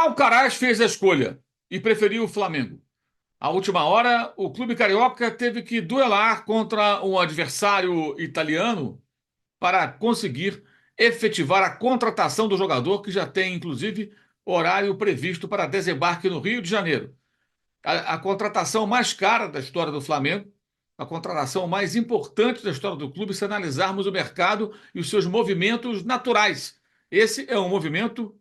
Alcaraz fez a escolha e preferiu o Flamengo. À última hora, o clube carioca teve que duelar contra um adversário italiano para conseguir efetivar a contratação do jogador, que já tem, inclusive, horário previsto para desembarque no Rio de Janeiro. A contratação mais cara da história do Flamengo, a contratação mais importante da história do clube, se analisarmos o mercado e os seus movimentos naturais. Esse é um movimento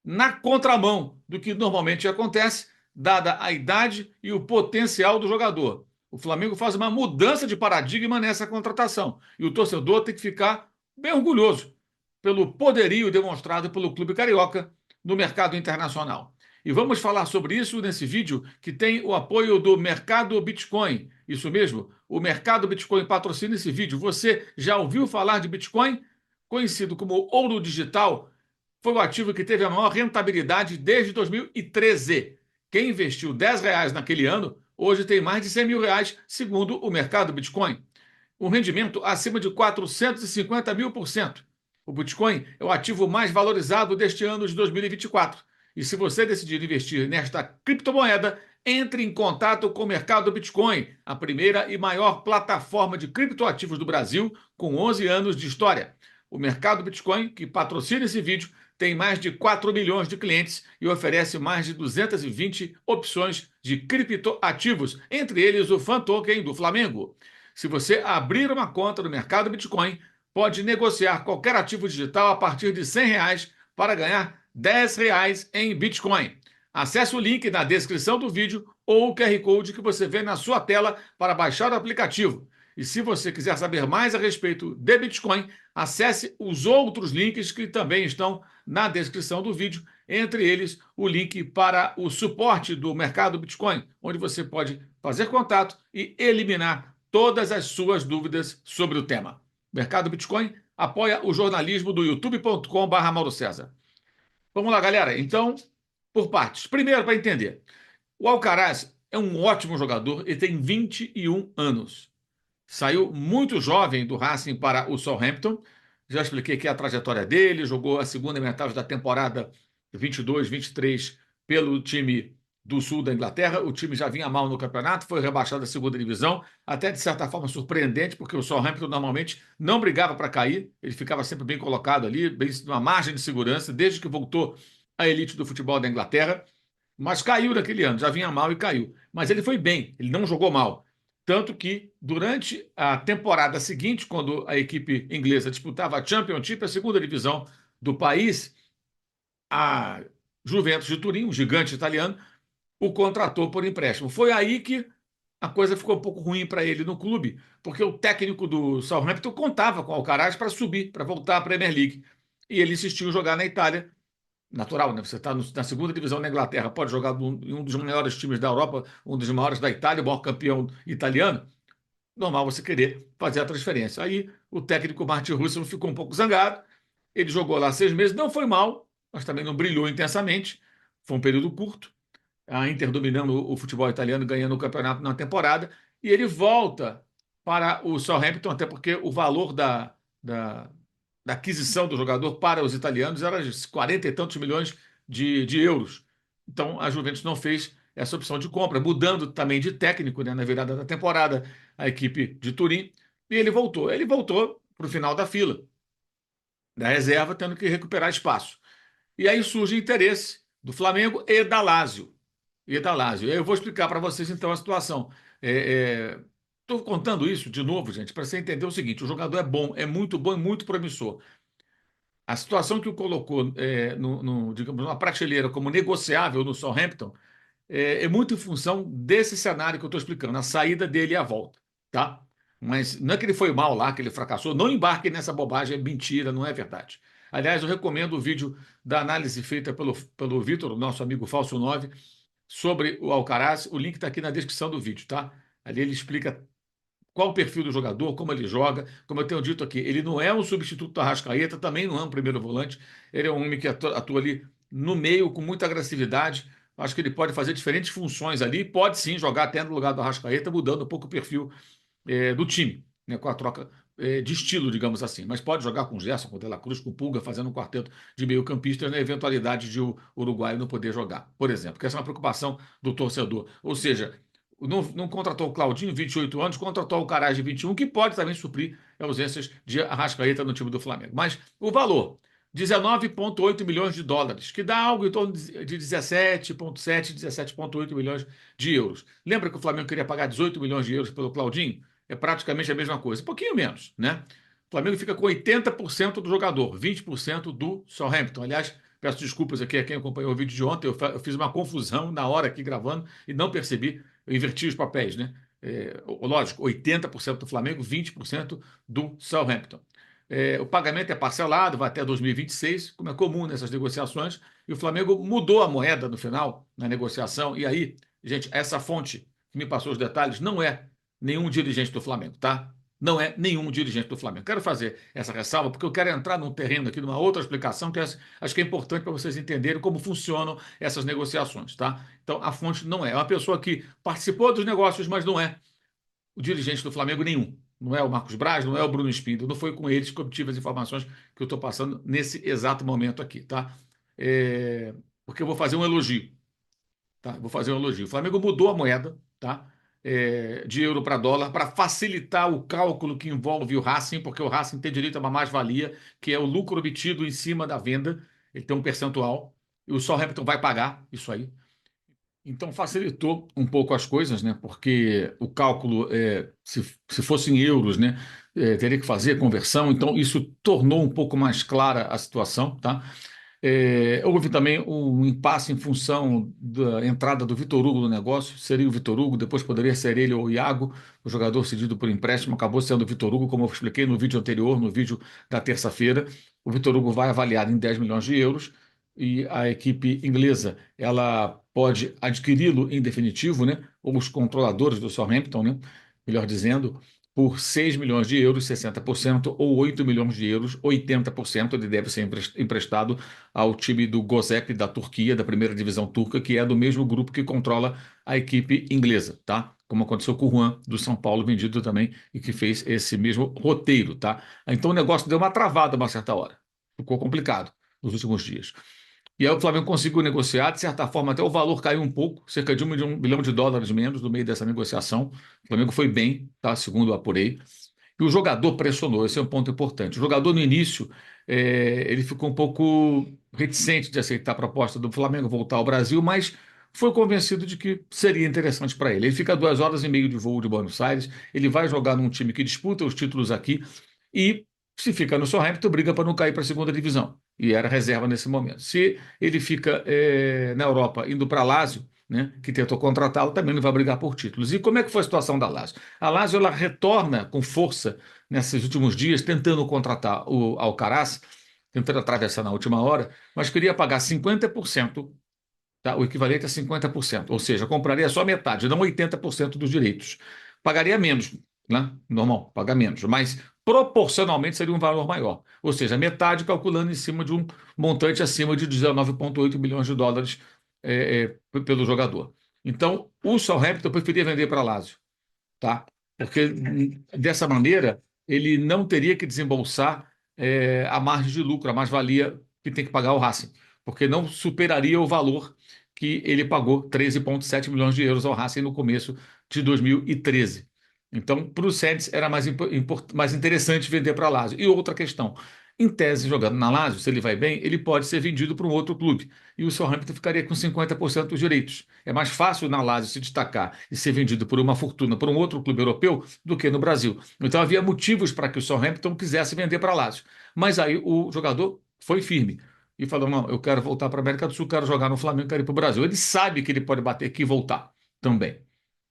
na contramão do que normalmente acontece, dada a idade e o potencial do jogador. O Flamengo faz uma mudança de paradigma nessa contratação e o torcedor tem que ficar bem orgulhoso pelo poderio demonstrado pelo clube carioca no mercado internacional. E vamos falar sobre isso nesse vídeo que tem o apoio do Mercado Bitcoin. Isso mesmo, o Mercado Bitcoin patrocina esse vídeo. Você já ouviu falar de Bitcoin? Conhecido como ouro digital, foi o ativo que teve a maior rentabilidade desde 2013. Quem investiu R$ 10 naquele ano, hoje tem mais de R$ 100 mil, segundo o mercado Bitcoin. Um rendimento acima de 450 mil por cento. O Bitcoin é o ativo mais valorizado deste ano de 2024. E se você decidir investir nesta criptomoeda, entre em contato com o Mercado Bitcoin, a primeira e maior plataforma de criptoativos do Brasil, com 11 anos de história. O Mercado Bitcoin, que patrocina esse vídeo, tem mais de 4 milhões de clientes e oferece mais de 220 opções de criptoativos, entre eles o Fan Token do Flamengo. Se você abrir uma conta no Mercado Bitcoin, pode negociar qualquer ativo digital a partir de R$ 100 para ganhar R$ 10 em Bitcoin. Acesse o link na descrição do vídeo ou o QR Code que você vê na sua tela para baixar o aplicativo. E se você quiser saber mais a respeito de Bitcoin, acesse os outros links que também estão na descrição do vídeo, entre eles o link para o suporte do mercado Bitcoin, onde você pode fazer contato e eliminar todas as suas dúvidas sobre o tema. O mercado Bitcoin apoia o jornalismo do youtube.com/Mauro César. Vamos lá, galera. Então, por partes. Primeiro, para entender, o Alcaraz é um ótimo jogador e tem 21 anos. Saiu muito jovem do Racing para o Southampton. Já expliquei aqui a trajetória dele. Jogou a segunda metade da temporada 22-23 pelo time do sul da Inglaterra. O time já vinha mal no campeonato, foi rebaixado da segunda divisão. Até de certa forma surpreendente, porque o Southampton normalmente não brigava para cair. Ele ficava sempre bem colocado ali, bem numa margem de segurança, desde que voltou à elite do futebol da Inglaterra. Mas caiu naquele ano, já vinha mal e caiu. Mas ele foi bem, ele não jogou mal. Tanto que, durante a temporada seguinte, quando a equipe inglesa disputava a Championship, a segunda divisão do país, a Juventus de Turim, um gigante italiano, o contratou por empréstimo. Foi aí que a coisa ficou um pouco ruim para ele no clube, porque o técnico do Southampton contava com o Alcaraz para subir, para voltar à Premier League. E ele insistiu em jogar na Itália. Natural, né? Você está na segunda divisão da Inglaterra, pode jogar em um dos maiores times da Europa, um dos maiores da Itália, o maior campeão italiano. Normal você querer fazer a transferência. Aí o técnico Martin Russell ficou um pouco zangado. Ele jogou lá 6 meses, não foi mal, mas também não brilhou intensamente. Foi um período curto. A Inter dominando o futebol italiano, ganhando o campeonato na temporada. E ele volta para o Southampton, até porque o valor da, da aquisição do jogador para os italianos era de 40 e tantos milhões de euros. Então a Juventus não fez essa opção de compra, mudando também de técnico, né, na virada da temporada, a equipe de Turim, e ele voltou. Ele voltou para o final da fila, da reserva, tendo que recuperar espaço. E aí surge interesse do Flamengo e da Lazio. E da Lazio. Eu vou explicar para vocês então a situação. Estou contando isso de novo, gente, para você entender o seguinte: o jogador é bom, é muito bom e muito promissor. A situação que o colocou digamos, numa prateleira como negociável no Southampton é muito em função desse cenário que eu estou explicando, a saída dele e a volta, tá? Mas não é que ele foi mal lá, que ele fracassou. Não embarque nessa bobagem, é mentira, não é verdade. Aliás, eu recomendo o vídeo da análise feita pelo Vitor, nosso amigo Falso 9, sobre o Alcaraz. O link está aqui na descrição do vídeo, tá? Ali ele explica qual o perfil do jogador, como ele joga. Como eu tenho dito aqui, ele não é um substituto do Arrascaeta, também não é um primeiro volante. Ele é um homem que atua ali no meio com muita agressividade. Acho que ele pode fazer diferentes funções ali. Pode sim jogar até no lugar do Arrascaeta, mudando um pouco o perfil do time, né, com a troca de estilo, digamos assim, mas pode jogar com Gerson, com De La Cruz, com Pulga, fazendo um quarteto de meio-campistas na eventualidade de o uruguaio não poder jogar, por exemplo, que essa é uma preocupação do torcedor. Ou seja, não contratou o Claudinho, 28 anos, contratou o Caraz de 21, que pode também suprir ausências de Arrascaeta no time do Flamengo. Mas o valor, 19,8 milhões de dólares, que dá algo em torno de 17,7, 17,8 milhões de euros. Lembra que o Flamengo queria pagar 18 milhões de euros pelo Claudinho? É praticamente a mesma coisa, um pouquinho menos, né? O Flamengo fica com 80% do jogador, 20% do Southampton. Aliás, peço desculpas aqui a quem acompanhou o vídeo de ontem, eu fiz uma confusão na hora aqui gravando e não percebi, eu inverti os papéis, né? Lógico, 80% do Flamengo, 20% do Southampton. O pagamento é parcelado, vai até 2026, como é comum nessas negociações, e o Flamengo mudou a moeda no final, na negociação, e aí, gente, essa fonte que me passou os detalhes não é nenhum dirigente do Flamengo, tá? Não é nenhum dirigente do Flamengo. Quero fazer essa ressalva porque eu quero entrar num terreno aqui, numa outra explicação que acho que é importante para vocês entenderem como funcionam essas negociações, tá? Então, a fonte não é uma pessoa que participou dos negócios, mas não é o dirigente do Flamengo nenhum. Não é o Marcos Braz, não é o Bruno Spindle, não foi com eles que eu obtive as informações que eu estou passando nesse exato momento aqui, tá? Porque eu vou fazer um elogio, tá? Vou fazer um elogio. O Flamengo mudou a moeda, tá? De euro para dólar para facilitar o cálculo que envolve o Racing, porque o Racing tem direito a uma mais-valia, que é o lucro obtido em cima da venda. Ele tem um percentual e o Southampton vai pagar isso aí. Então facilitou um pouco as coisas, né? Porque o cálculo, se fosse em euros, né, teria que fazer a conversão. Então isso tornou um pouco mais clara a situação, tá? Houve também um impasse em função da entrada do Vitor Hugo no negócio. Seria o Vitor Hugo, depois poderia ser ele ou o Iago, o jogador cedido por empréstimo. Acabou sendo o Vitor Hugo, como eu expliquei no vídeo anterior, no vídeo da terça-feira. O Vitor Hugo vai avaliado em 10 milhões de euros e a equipe inglesa ela pode adquiri-lo em definitivo, né? Ou os controladores do Southampton, né? Melhor dizendo, por 6 milhões de euros, 60%, ou 8 milhões de euros, 80%. Ele deve ser emprestado ao time do Gozek da Turquia, da primeira divisão turca, que é do mesmo grupo que controla a equipe inglesa, tá? Como aconteceu com o Juan do São Paulo, vendido também, e que fez esse mesmo roteiro, tá? Então o negócio deu uma travada a uma certa hora. Ficou complicado nos últimos dias. E aí o Flamengo conseguiu negociar, de certa forma, até o valor caiu um pouco, cerca de um bilhão de dólares menos no meio dessa negociação. O Flamengo foi bem, tá? Segundo eu apurei. E o jogador pressionou, esse é um ponto importante. O jogador, no início, ele ficou um pouco reticente de aceitar a proposta do Flamengo voltar ao Brasil, mas foi convencido de que seria interessante para ele. Ele fica 2 horas e meia de voo de Buenos Aires, ele vai jogar num time que disputa os títulos aqui e, se fica no Southampton, briga para não cair para a segunda divisão. E era reserva nesse momento. Se ele fica na Europa, indo para Lazio, né, que tentou contratá-lo, também não vai brigar por títulos. E como é que foi a situação da Lazio? A Lazio ela retorna com força nesses últimos dias, tentando contratar o Alcaraz, tentando atravessar na última hora, mas queria pagar 50%, tá? O equivalente a 50%, ou seja, compraria só metade, não 80% dos direitos. Pagaria menos, né? Normal, paga menos, mas proporcionalmente seria um valor maior. Ou seja, metade calculando em cima de um montante acima de 19,8 milhões de dólares pelo jogador. Então, o Southampton preferia vender para a Lazio, tá? Porque dessa maneira ele não teria que desembolsar a margem de lucro, a mais-valia que tem que pagar o Racing, porque não superaria o valor que ele pagou, 13,7 milhões de euros ao Racing no começo de 2013. Então, para o Santos era mais interessante vender para a Lazio. E outra questão, em tese, jogando na Lazio, se ele vai bem, ele pode ser vendido para um outro clube. E o Southampton ficaria com 50% dos direitos. É mais fácil na Lazio se destacar e ser vendido por uma fortuna para um outro clube europeu do que no Brasil. Então havia motivos para que o Southampton quisesse vender para a Lazio. Mas aí o jogador foi firme e falou: não, eu quero voltar para a América do Sul, quero jogar no Flamengo, quero ir para o Brasil. Ele sabe que ele pode bater aqui e voltar também,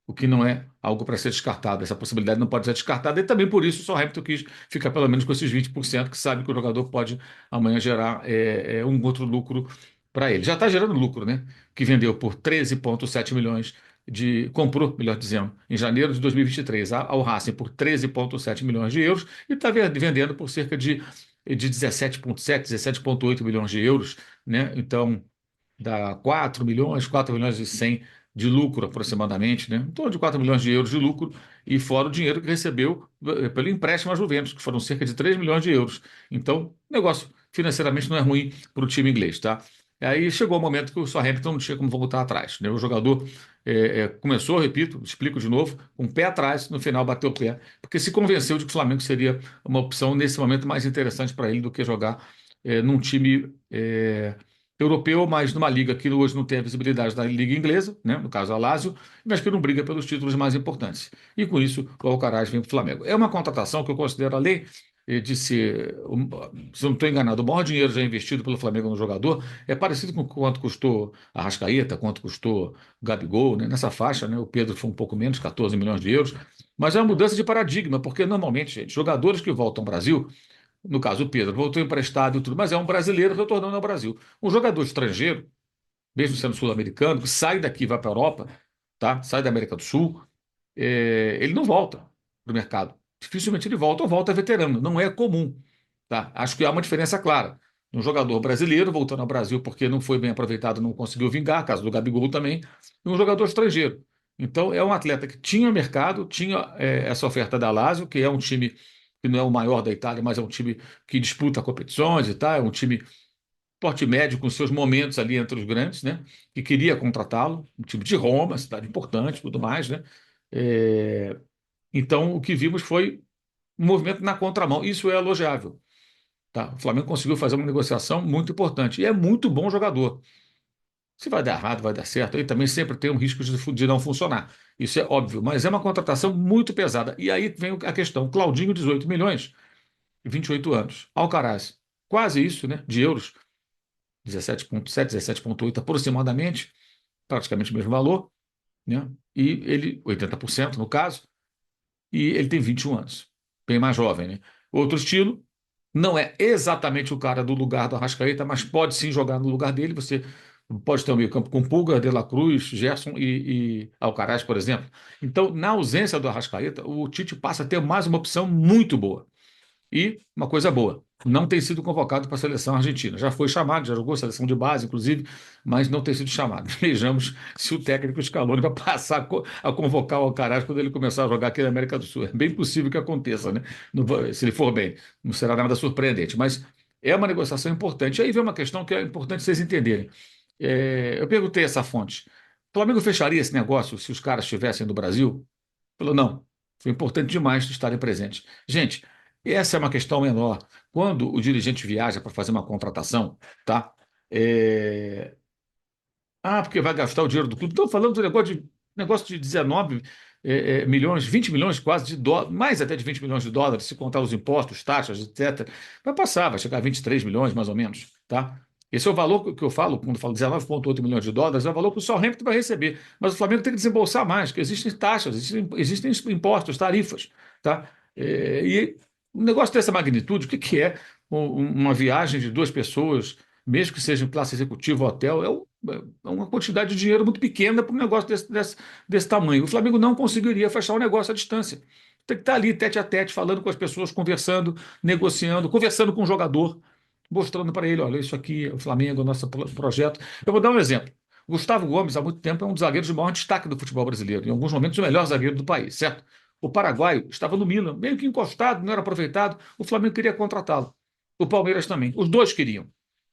o que não é algo para ser descartado. Essa possibilidade não pode ser descartada, e também por isso o Southampton quis ficar pelo menos com esses 20%, que sabe que o jogador pode amanhã gerar um outro lucro para ele. Já está gerando lucro, né? Que vendeu por 13,7 milhões comprou, melhor dizendo, em janeiro de 2023 ao Racing por 13,7 milhões de euros e está vendendo por cerca de 17,7, 17,8 milhões de euros, né? Então dá 4 milhões, 4 milhões e 100 de lucro aproximadamente, né? Em torno de 4 milhões de euros de lucro, e fora o dinheiro que recebeu pelo empréstimo à Juventus, que foram cerca de 3 milhões de euros. Então, o negócio financeiramente não é ruim para o time inglês, tá? Aí chegou o momento que o Southampton não tinha como voltar atrás, né? O jogador começou, repito, explico de novo, com o pé atrás, no final bateu o pé, porque se convenceu de que o Flamengo seria uma opção nesse momento mais interessante para ele do que jogar num time europeu, mas numa liga que hoje não tem a visibilidade da liga inglesa, né? No caso a Lazio, mas que não briga pelos títulos mais importantes. E com isso o Alcaraz vem para o Flamengo. É uma contratação que eu considero, além de ser, se eu não estou enganado, o maior dinheiro já investido pelo Flamengo no jogador, é parecido com quanto custou a Arrascaeta, quanto custou o Gabigol, né? Nessa faixa, né? O Pedro foi um pouco menos, 14 milhões de euros, mas é uma mudança de paradigma, porque normalmente, gente, jogadores que voltam ao Brasil, no caso o Pedro, voltou emprestado e tudo, mas é um brasileiro retornando ao Brasil. Um jogador estrangeiro, mesmo sendo sul-americano, que sai daqui e vai para a Europa, tá? Sai da América do Sul, ele não volta para o mercado. Dificilmente ele volta ou volta veterano. Não é comum. Tá? Acho que há uma diferença clara. Um jogador brasileiro voltando ao Brasil porque não foi bem aproveitado, não conseguiu vingar, caso do Gabigol também, e um jogador estrangeiro. Então, é um atleta que tinha mercado, tinha essa oferta da Lazio, que é um time que não é o maior da Itália, mas é um time que disputa competições e tal, é um time porte médio com seus momentos ali entre os grandes, né? Que queria contratá-lo, um time de Roma, cidade importante, tudo mais, né? É, Então, o que vimos foi um movimento na contramão. Isso é elogiável. Tá? O Flamengo conseguiu fazer uma negociação muito importante. E é muito bom jogador. Se vai dar errado, vai dar certo. Ele também sempre tem um risco de não funcionar. Isso é óbvio. Mas é uma contratação muito pesada. E aí vem a questão. Claudinho, 18 milhões, 28 anos. Alcaraz, quase isso, né? De euros. 17,7, 17,8 aproximadamente. Praticamente o mesmo valor. Né? E ele, 80% no caso. E ele tem 21 anos. Bem mais jovem, né? Outro estilo. Não é exatamente o cara do lugar do Arrascaeta, mas pode sim jogar no lugar dele. Você pode ter um meio-campo com Pulga, De La Cruz, Gerson e Alcaraz, por exemplo. Então, na ausência do Arrascaeta, o Tite passa a ter mais uma opção muito boa. E uma coisa boa, não tem sido convocado para a seleção argentina. Já foi chamado, já jogou a seleção de base, inclusive, mas não tem sido chamado. Vejamos se o técnico Scaloni vai passar a convocar o Alcaraz quando ele começar a jogar aqui na América do Sul. É bem possível que aconteça, né? Se ele for bem, não será nada surpreendente, mas é uma negociação importante. Aí vem uma questão que é importante vocês entenderem. Eu perguntei a essa fonte: o Flamengo fecharia esse negócio se os caras estivessem no Brasil? Falou, não. Foi importante demais estarem presentes. Gente, essa é uma questão menor. Quando o dirigente viaja para fazer uma contratação, tá? É, porque vai gastar o dinheiro do clube. Estou falando do negócio de 19 milhões, 20 milhões quase de dólares, mais até de 20 milhões de dólares, se contar os impostos, taxas, etc. Vai passar, vai chegar a 23 milhões, mais ou menos, tá? Esse é o valor que eu falo, quando eu falo 19,8 milhões de dólares, é o valor que o Southampton vai receber. Mas o Flamengo tem que desembolsar mais, porque existem taxas, existem impostos, tarifas, tá? E um negócio dessa magnitude, o que que é uma viagem de duas pessoas, mesmo que seja em classe executiva ou hotel, é uma quantidade de dinheiro muito pequena para um negócio desse tamanho. O Flamengo não conseguiria fechar o negócio à distância. Tem que estar ali, tete a tete, falando com as pessoas, conversando, negociando, conversando com o jogador, mostrando para ele: olha, isso aqui é o Flamengo, é o nosso projeto. Eu vou dar um exemplo. Gustavo Gomes, há muito tempo, é um dos zagueiros de maior destaque do futebol brasileiro, em alguns momentos o melhor zagueiro do país, certo? O paraguaio estava no Milan, meio que encostado, não era aproveitado, o Flamengo queria contratá-lo. O Palmeiras também. Os dois queriam.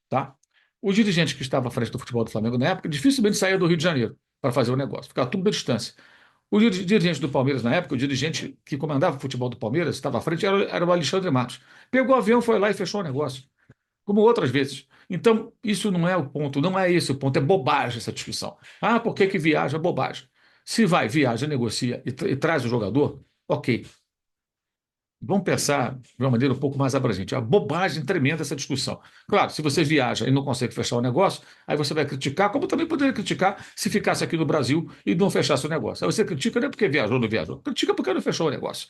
Tá? O dirigente que estava à frente do futebol do Flamengo na época dificilmente saía do Rio de Janeiro para fazer o negócio, ficava tudo à distância. O dirigente do Palmeiras na época, o dirigente que comandava o futebol do Palmeiras, estava à frente, era o Alexandre Matos. Pegou o avião, foi lá e fechou o negócio, como outras vezes. Então, isso não é o ponto, não é esse o ponto, é bobagem essa discussão. Por que que viaja? Bobagem. Se vai, viaja, negocia e traz o jogador, ok. Vamos pensar de uma maneira um pouco mais abrangente. É uma bobagem tremenda essa discussão. Claro, se você viaja e não consegue fechar o negócio, aí você vai criticar, como também poderia criticar se ficasse aqui no Brasil e não fechasse o negócio. Aí você critica não é porque viajou ou não viajou, critica porque não fechou o negócio.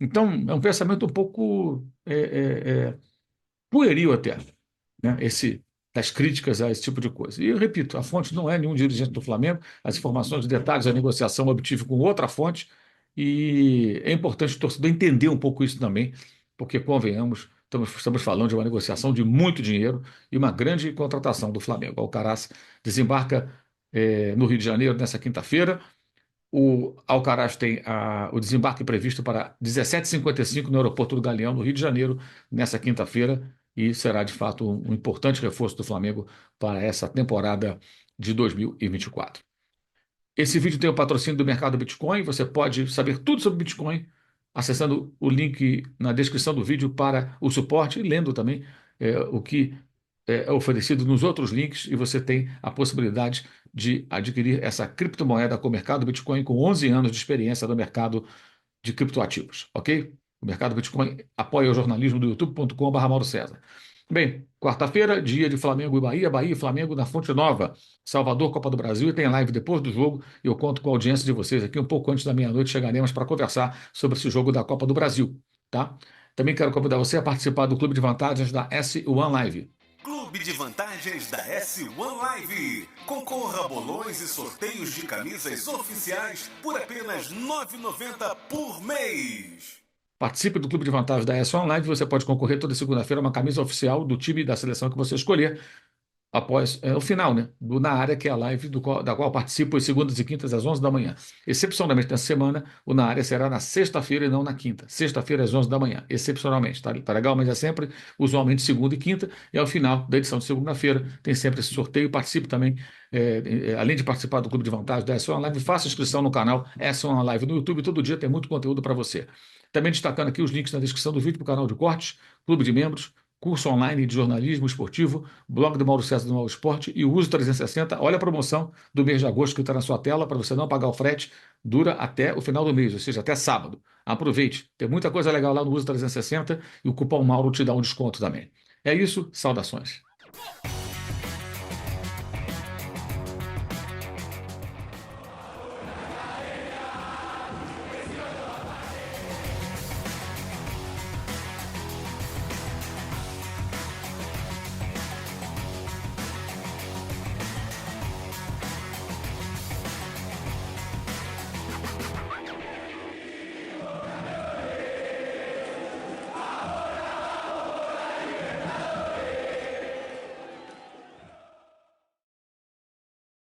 Então, é um pensamento um pouco pueril até, né? Das críticas a esse tipo de coisa. E eu repito, a fonte não é nenhum dirigente do Flamengo, as informações, os detalhes da negociação eu obtive com outra fonte, e é importante o torcedor entender um pouco isso também, porque, convenhamos, estamos falando de uma negociação de muito dinheiro e uma grande contratação do Flamengo. O Alcaraz desembarca no Rio de Janeiro, nessa quinta-feira. O Alcaraz tem o desembarque previsto para 17h55 no aeroporto do Galeão, no Rio de Janeiro, nessa quinta-feira, e será de fato um importante reforço do Flamengo para essa temporada de 2024. Esse vídeo tem o patrocínio do mercado Bitcoin. Você pode saber tudo sobre Bitcoin acessando o link na descrição do vídeo para o suporte e lendo também o que é oferecido nos outros links, e você tem a possibilidade de adquirir essa criptomoeda com o mercado Bitcoin com 11 anos de experiência no mercado de criptoativos, ok? O mercado Bitcoin apoia o jornalismo do youtube.com.br Mauro César. Bem, quarta-feira, dia de Flamengo e Bahia, Bahia e Flamengo na Fonte Nova, Salvador, Copa do Brasil, e tem live depois do jogo, e eu conto com a audiência de vocês aqui um pouco antes da meia-noite, chegaremos para conversar sobre esse jogo da Copa do Brasil, tá? Também quero convidar você a participar do Clube de Vantagens da S1 Live. Clube de Vantagens da S1 Live. Concorra a bolões e sorteios de camisas oficiais por apenas R$ 9,90 por mês. Participe do Clube de Vantagens da S1 Live. Você pode concorrer toda segunda-feira a uma camisa oficial do time da seleção que você escolher após o final, né? Na área, que é a live da qual participo às segundas e quintas às 11 da manhã. Excepcionalmente, nessa semana, o Na Área será na sexta-feira e não na quinta. Sexta-feira às 11 da manhã, excepcionalmente. Tá legal? Mas é sempre, usualmente, segunda e quinta. E ao final da edição de segunda-feira, tem sempre esse sorteio. Participe também, além de participar do Clube de Vantagens da S1 Live, faça inscrição no canal S1 Live no YouTube. Todo dia tem muito conteúdo para você. Também destacando aqui os links na descrição do vídeo para o canal de cortes, clube de membros, curso online de jornalismo esportivo, blog do Mauro César do Mauro Esporte e o Uso 360. Olha a promoção do mês de agosto que está na sua tela para você não pagar o frete. Dura até o final do mês, ou seja, até sábado. Aproveite. Tem muita coisa legal lá no Uso 360 e o cupom Mauro te dá um desconto também. É isso. Saudações.